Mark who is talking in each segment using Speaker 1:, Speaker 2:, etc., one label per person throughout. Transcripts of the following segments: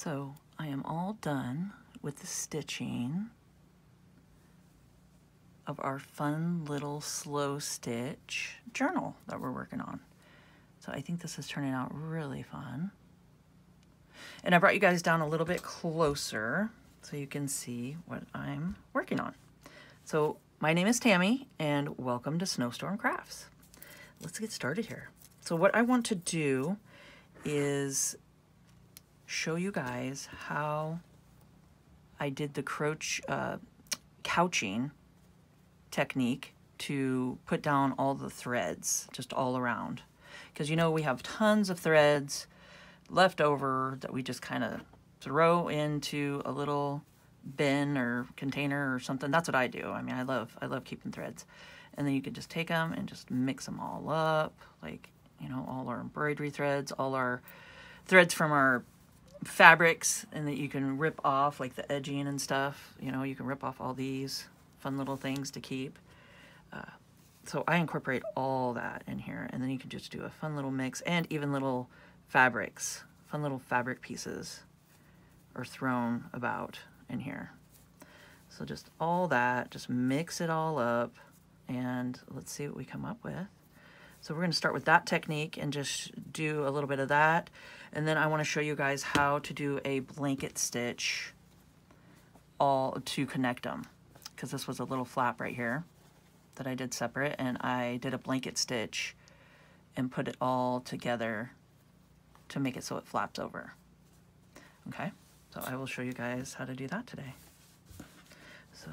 Speaker 1: So I am all done with the stitching of our fun little slow stitch journal that we're working on. So I think this is turning out really fun. And I brought you guys down a little bit closer so you can see what I'm working on. So my name is Tammy and welcome to Snowstorm Crafts. Let's get started here. So what I want to do is show you guys how I did the couching technique to put down all the threads just all around. Because you know we have tons of threads left over that we just kind of throw into a little bin or container or something. That's what I do. I mean, I love keeping threads. And then you can just take them and just mix them all up, like, you know, all our embroidery threads, all our threads from our fabrics, and that you can rip off, like the edging and stuff. You know, you can rip off all these fun little things to keep. So I incorporate all that in here, and then you can just do a fun little mix, and even little fabrics, fun little fabric pieces are thrown about in here. So just all that, just mix it all up, and let's see what we come up with. So we're going to start with that technique and just do a little bit of that, and then I want to show you guys how to do a blanket stitch all to connect them, because this was a little flap right here that I did separate, and I did a blanket stitch and put it all together to make it so it flaps over. Okay, so I will show you guys how to do that today. So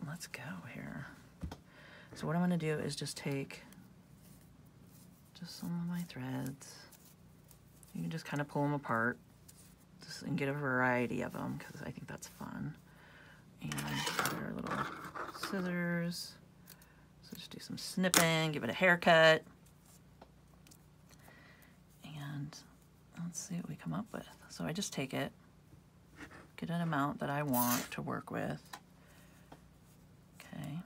Speaker 1: let's go here. So what I'm going to do is just take just some of my threads. You can just kind of pull them apart just and get a variety of them, because I think that's fun. And our little scissors. So just do some snipping, give it a haircut. And let's see what we come up with. So I just take it, get an amount that I want to work with. Okay.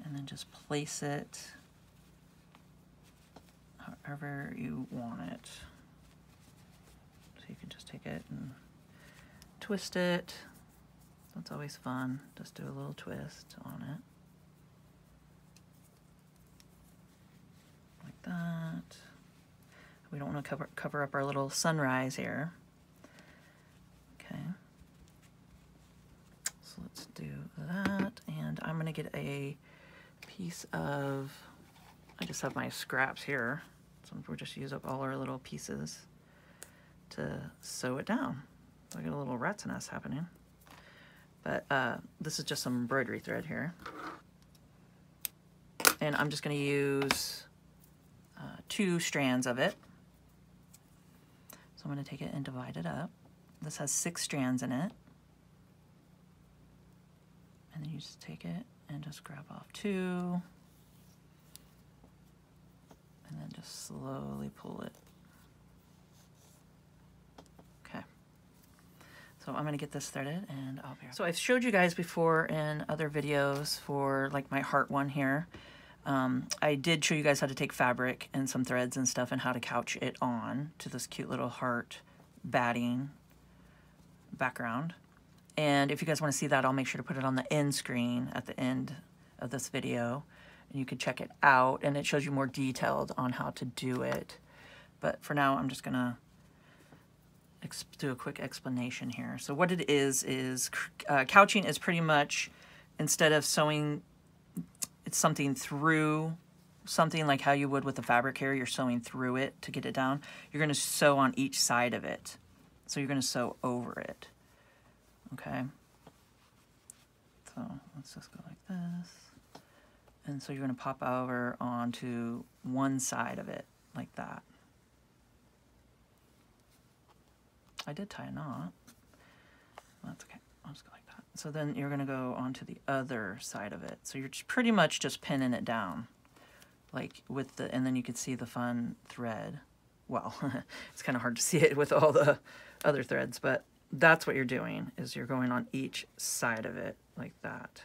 Speaker 1: And then just place it however you want it. So you can just take it and twist it. That's always fun. Just do a little twist on it. Like that. We don't want to cover up our little sunrise here. Okay. So let's do that. And I'm going to get a piece of, I just have my scraps here. So we'll just use up all our little pieces to sew it down. So I got a little rat's nest happening. But this is just some embroidery thread here. And I'm just going to use 2 strands of it. So I'm going to take it and divide it up. This has 6 strands in it. And then you just take it and just grab off 2. And then just slowly pull it. Okay. So I'm gonna get this threaded and I'll be right back. So I've showed you guys before in other videos for like my heart one here. I did show you guys how to take fabric and some threads and stuff and how to couch it on to this cute little heart batting background. And if you guys want to see that, I'll make sure to put it on the end screen at the end of this video. And you can check it out, and it shows you more detailed on how to do it. But for now, I'm just going to do a quick explanation here. So what it is couching is pretty much, instead of sewing something through something like how you would with the fabric here, you're sewing through it to get it down. You're going to sew on each side of it. So you're going to sew over it. Okay, so let's just go like this. And so you're going to pop over onto one side of it, like that. I did tie a knot. That's okay. I'll just go like that. So then you're going to go onto the other side of it. So you're just pretty much just pinning it down, like with the, and then you can see the fun thread. Well, it's kind of hard to see it with all the other threads, but that's what you're doing, is you're going on each side of it like that.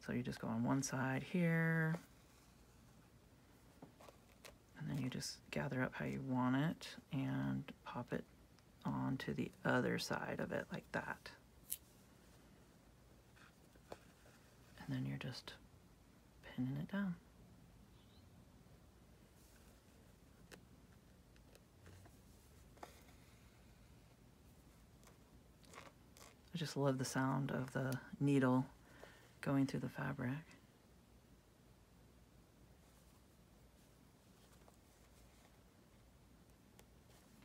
Speaker 1: So you just go on one side here, you just gather up how you want it and pop it onto the other side of it like that. And then you're just pinning it down. I just love the sound of the needle going through the fabric.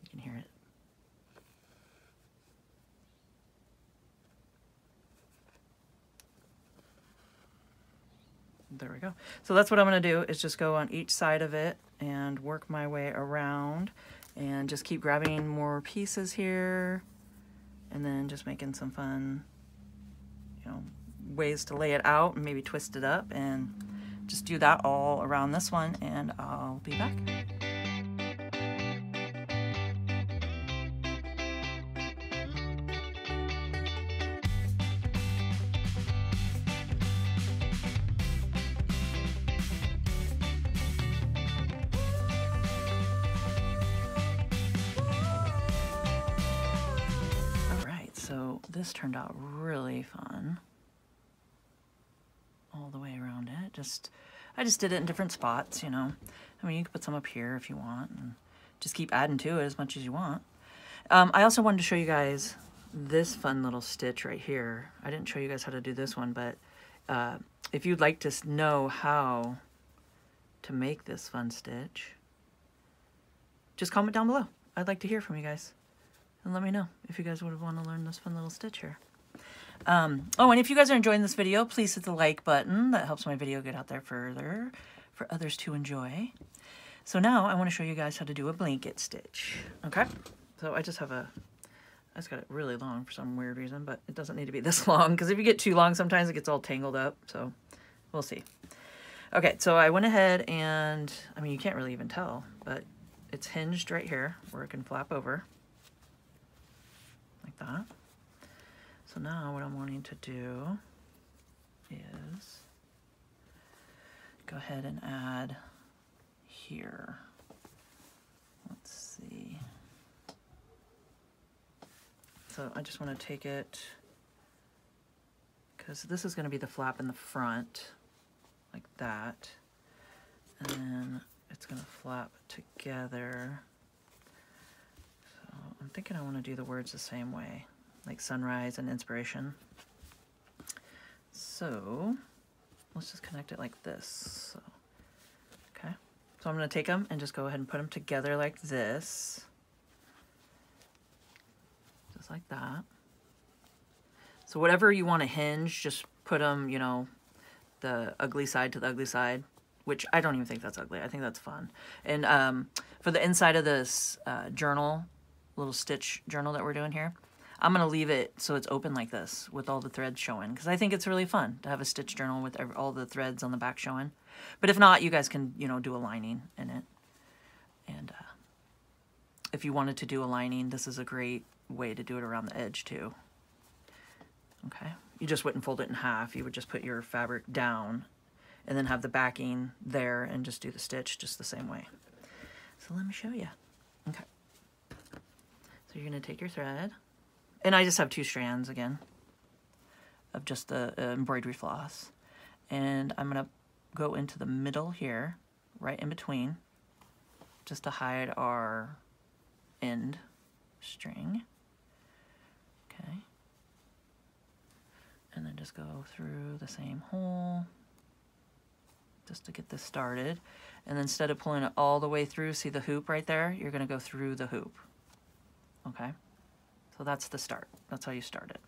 Speaker 1: You can hear it. There we go. So that's what I'm going to do, is just go on each side of it and work my way around and just keep grabbing more pieces here and then just making some fun, you know, ways to lay it out and maybe twist it up, and just do that all around this one, and I'll be back. So this turned out really fun all the way around it. I just did it in different spots, you know. I mean, you can put some up here if you want, and just keep adding to it as much as you want. I also wanted to show you guys this fun little stitch right here. I didn't show you guys how to do this one, but if you'd like to know how to make this fun stitch, just comment down below. I'd like to hear from you guys. And let me know if you guys would want to learn this fun little stitch here. Oh, and if you guys are enjoying this video, please hit the like button. That helps my video get out there further for others to enjoy. So now I want to show you guys how to do a blanket stitch. Okay? So I just got it really long for some weird reason, but it doesn't need to be this long, because if you get too long, sometimes it gets all tangled up. So we'll see. Okay, so I went ahead and, I mean, you can't really even tell, but it's hinged right here where it can flap over. Like that. So now what I'm wanting to do is go ahead and add here. Let's see. So I just want to take it, because this is going to be the flap in the front, like that. And then it's going to flap together. I'm thinking I want to do the words the same way, like sunrise and inspiration. So let's just connect it like this. So, okay, so I'm going to take them and just go ahead and put them together like this, just like that. So whatever you want to hinge, just put them, you know, the ugly side to the ugly side, which I don't even think that's ugly. I think that's fun. And for the inside of this journal, little stitch journal that we're doing here, I'm going to leave it so it's open like this with all the threads showing, because I think it's really fun to have a stitch journal with all the threads on the back showing. But if not, you guys can, you know, do a lining in it. And if you wanted to do a lining, this is a great way to do it around the edge too. Okay, you just wouldn't fold it in half. You would just put your fabric down and then have the backing there and just do the stitch just the same way. So let me show you. Okay. So you're going to take your thread, and I just have 2 strands again of just the embroidery floss, and I'm going to go into the middle here, right in between, just to hide our end string. Okay, and then just go through the same hole just to get this started, and then instead of pulling it all the way through, see the hoop right there, you're going to go through the hoop. Okay, so that's the start. That's how you start it.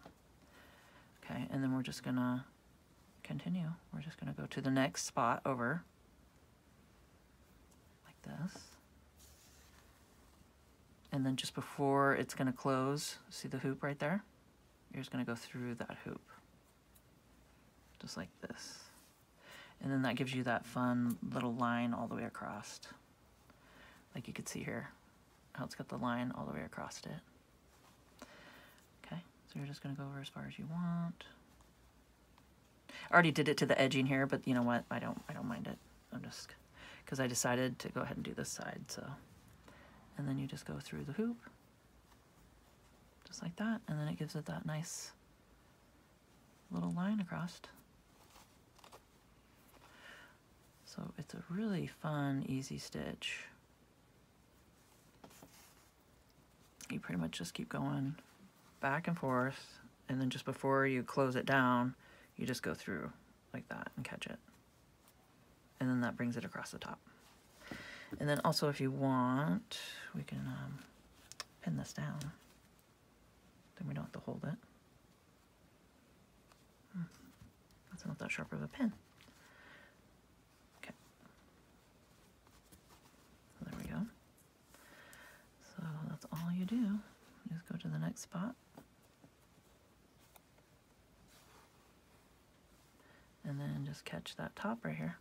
Speaker 1: Okay, and then we're just gonna continue. We're just gonna go to the next spot over, like this. And then just before it's gonna close, see the hoop right there? You're just gonna go through that hoop, just like this. And then that gives you that fun little line all the way across. Like you could see here, how it's got the line all the way across it. Okay, so you're just going to go over as far as you want. I already did it to the edging here, but you know what? I don't mind it. I'm just because I decided to go ahead and do this side. So, and then you just go through the hoop, just like that, and then it gives it that nice little line across. So it's a really fun, easy stitch. You pretty much just keep going back and forth, and then just before you close it down, you just go through like that and catch it. And then that brings it across the top. And then also, if you want, we can pin this down. Then we don't have to hold it. That's not that sharp of a pin. Okay. So there we go. So that's all you do. You just go to the next spot. And then just catch that top right here.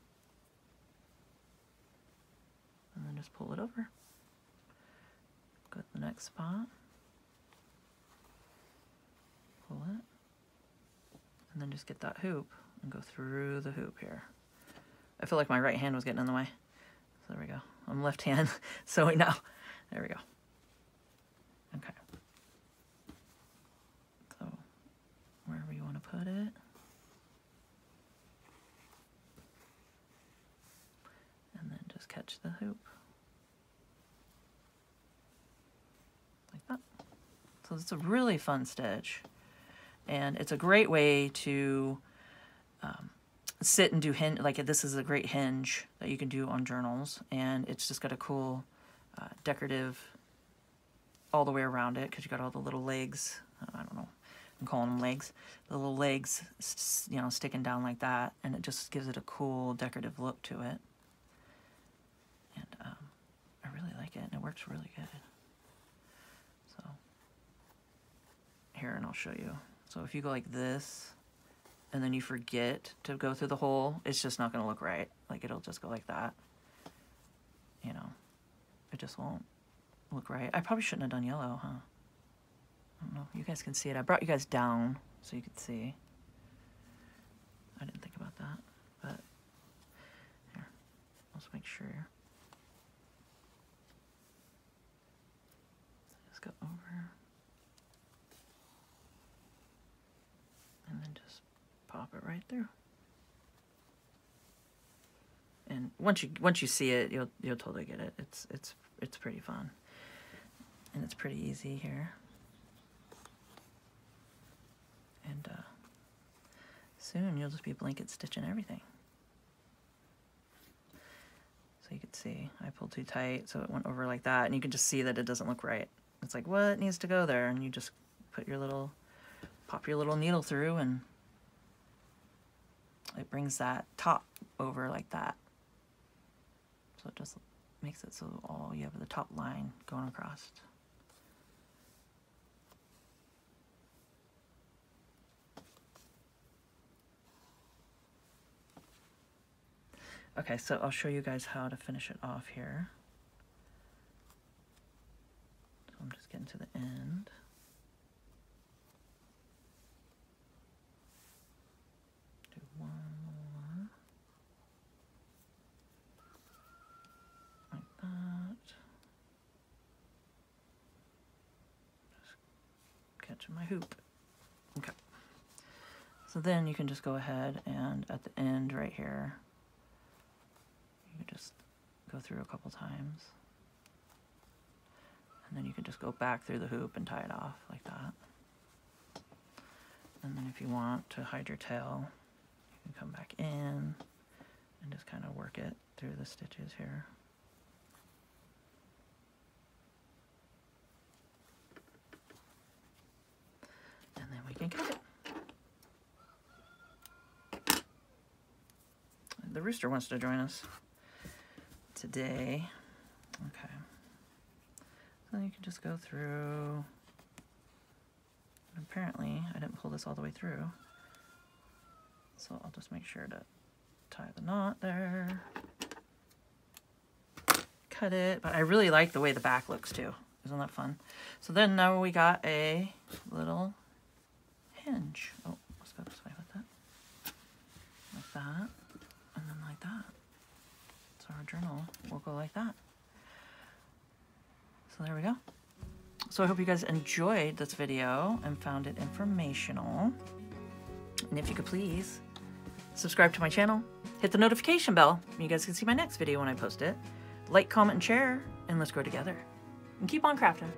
Speaker 1: And then just pull it over. Go to the next spot. Pull it. And then just get that hoop and go through the hoop here. I feel like my right hand was getting in the way. So there we go. I'm left hand, so we know. There we go. Okay. So wherever you want to put it. And then just catch the hoop. Like that. So it's a really fun stitch. And it's a great way to sit and do hinge. Like this is a great hinge that you can do on journals. And it's just got a cool decorative all the way around it because you got all the little legs. I don't know. I'm calling them legs. The little legs, you know, sticking down like that. And it just gives it a cool decorative look to it. And I really like it, and it works really good. So here, and I'll show you. So if you go like this, and then you forget to go through the hole, it's just not going to look right. Like it'll just go like that. You know, it just won't look right. I probably shouldn't have done yellow, huh? I don't know. You guys can see it. I brought you guys down so you could see. I didn't think about that, but here, let's make sure. Just go over. And then just pop it right through. And once you see it, you'll totally get it. It's pretty fun. And it's pretty easy here. And soon you'll just be blanket stitching everything. So you can see I pulled too tight, so it went over like that, and you can just see that it doesn't look right. It's like, what needs to go there? And you just put your little, pop your little needle through, and it brings that top over like that. So it just makes it so all you have the top line going across. Okay, so I'll show you guys how to finish it off here. So I'm just getting to the end. Do one more. Like that. Just catching my hoop. Okay. So then you can just go ahead and at the end right here, you just go through a couple times, and then you can just go back through the hoop and tie it off like that. And then if you want to hide your tail, you can come back in and just kind of work it through the stitches here. And then we can cut it. The rooster wants to join us today. Okay. So you can just go through. And apparently, I didn't pull this all the way through. So I'll just make sure to tie the knot there. Cut it. But I really like the way the back looks too. Isn't that fun? So then now we got a little hinge. Oh, let's go this way with that. Like that. And then like that. So our journal will go like that. So there we go. So I hope you guys enjoyed this video and found it informational. And if you could please subscribe to my channel, hit the notification bell, and you guys can see my next video when I post it. Like, comment, and share, and let's grow together. And keep on crafting.